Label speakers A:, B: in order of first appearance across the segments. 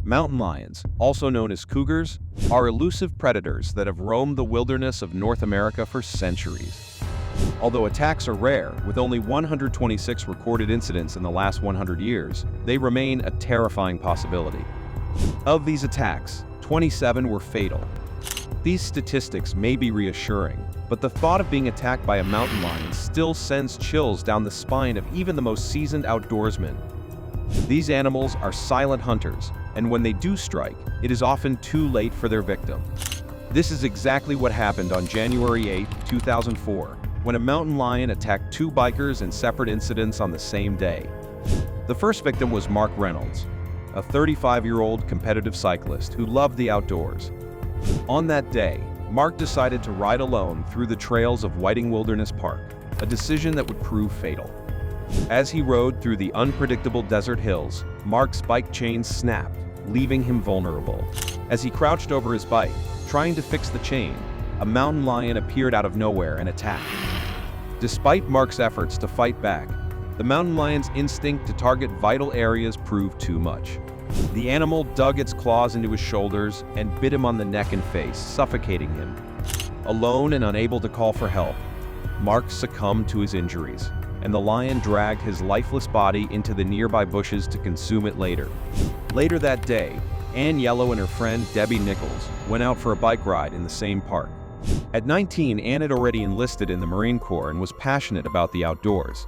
A: Mountain lions, also known as cougars, are elusive predators that have roamed the wilderness of North America for centuries. Although attacks are rare, with only 126 recorded incidents in the last 100 years, they remain a terrifying possibility. Of these attacks, 27 were fatal. These statistics may be reassuring, but the thought of being attacked by a mountain lion still sends chills down the spine of even the most seasoned outdoorsmen. These animals are silent hunters, and when they do strike, it is often too late for their victim. This is exactly what happened on January 8, 2004, when a mountain lion attacked two bikers in separate incidents on the same day. The first victim was Mark Reynolds, a 35-year-old competitive cyclist who loved the outdoors. On that day, Mark decided to ride alone through the trails of Whiting Wilderness Park, a decision that would prove fatal. As he rode through the unpredictable desert hills, Mark's bike chain snapped, leaving him vulnerable. As he crouched over his bike, trying to fix the chain, a mountain lion appeared out of nowhere and attacked. Despite Mark's efforts to fight back, the mountain lion's instinct to target vital areas proved too much. The animal dug its claws into his shoulders and bit him on the neck and face, suffocating him. Alone and unable to call for help, Mark succumbed to his injuries, and the lion dragged his lifeless body into the nearby bushes to consume it later. Later that day, Ann Yellow and her friend Debbie Nichols went out for a bike ride in the same park. At 19, Ann had already enlisted in the Marine Corps and was passionate about the outdoors.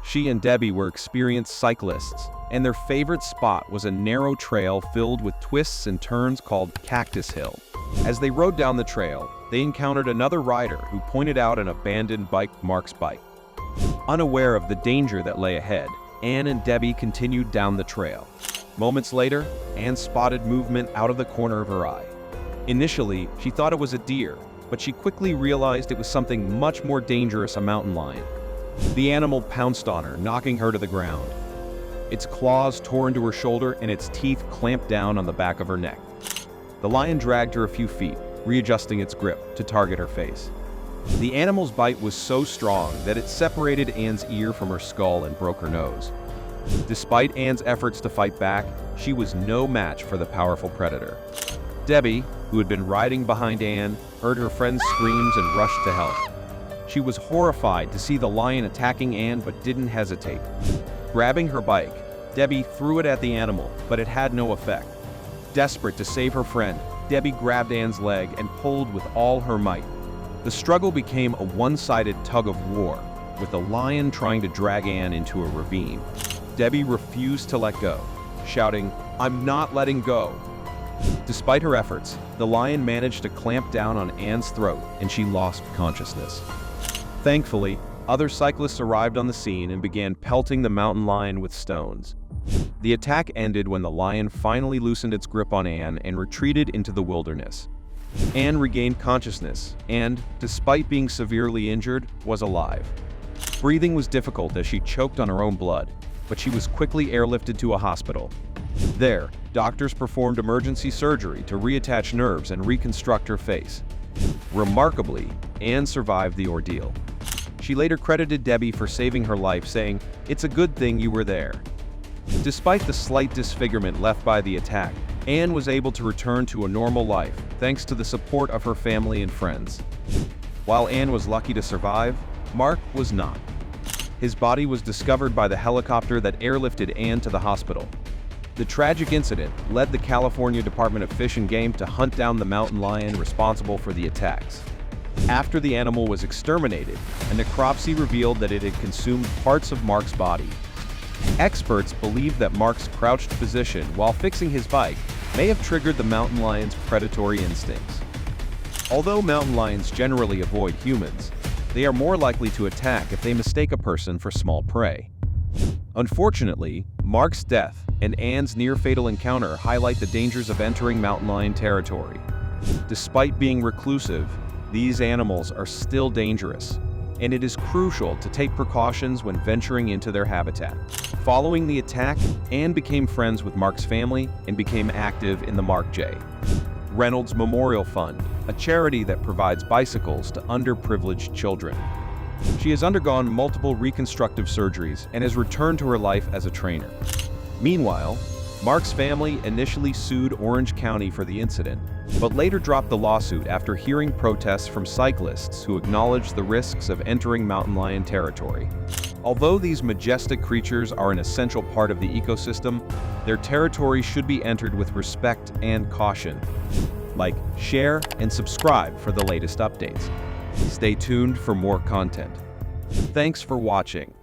A: She and Debbie were experienced cyclists, and their favorite spot was a narrow trail filled with twists and turns called Cactus Hill. As they rode down the trail, they encountered another rider who pointed out an abandoned Mark's bike. Unaware of the danger that lay ahead, Ann and Debbie continued down the trail. Moments later, Ann spotted movement out of the corner of her eye. Initially, she thought it was a deer, but she quickly realized it was something much more dangerous, a mountain lion. The animal pounced on her, knocking her to the ground. Its claws tore into her shoulder and its teeth clamped down on the back of her neck. The lion dragged her a few feet, readjusting its grip to target her face. The animal's bite was so strong that it separated Ann's ear from her skull and broke her nose. Despite Ann's efforts to fight back, she was no match for the powerful predator. Debbie, who had been riding behind Ann, heard her friend's screams and rushed to help. She was horrified to see the lion attacking Ann but didn't hesitate. Grabbing her bike, Debbie threw it at the animal, but it had no effect. Desperate to save her friend, Debbie grabbed Ann's leg and pulled with all her might. The struggle became a one-sided tug of war, with the lion trying to drag Ann into a ravine. Debbie refused to let go, shouting, "I'm not letting go." Despite her efforts, the lion managed to clamp down on Ann's throat and she lost consciousness. Thankfully, other cyclists arrived on the scene and began pelting the mountain lion with stones. The attack ended when the lion finally loosened its grip on Ann and retreated into the wilderness. Ann regained consciousness and, despite being severely injured, was alive. Breathing was difficult as she choked on her own blood, but she was quickly airlifted to a hospital. There, doctors performed emergency surgery to reattach nerves and reconstruct her face. Remarkably, Ann survived the ordeal. She later credited Debbie for saving her life, saying, "It's a good thing you were there." Despite the slight disfigurement left by the attack, Ann was able to return to a normal life thanks to the support of her family and friends. While Ann was lucky to survive, Mark was not. His body was discovered by the helicopter that airlifted Ann to the hospital. The tragic incident led the California Department of Fish and Game to hunt down the mountain lion responsible for the attacks. After the animal was exterminated, a necropsy revealed that it had consumed parts of Mark's body. Experts believe that Mark's crouched position while fixing his bike may have triggered the mountain lion's predatory instincts. Although mountain lions generally avoid humans, they are more likely to attack if they mistake a person for small prey. Unfortunately, Mark's death and Ann's near-fatal encounter highlight the dangers of entering mountain lion territory. Despite being reclusive, these animals are still dangerous, and it is crucial to take precautions when venturing into their habitat. Following the attack, Ann became friends with Mark's family and became active in the Mark J. Reynolds Memorial Fund, a charity that provides bicycles to underprivileged children. She has undergone multiple reconstructive surgeries and has returned to her life as a trainer. Meanwhile, Mark's family initially sued Orange County for the incident, but later dropped the lawsuit after hearing protests from cyclists who acknowledged the risks of entering mountain lion territory. Although these majestic creatures are an essential part of the ecosystem, their territory should be entered with respect and caution. Like, share, and subscribe for the latest updates. Stay tuned for more content. Thanks for watching.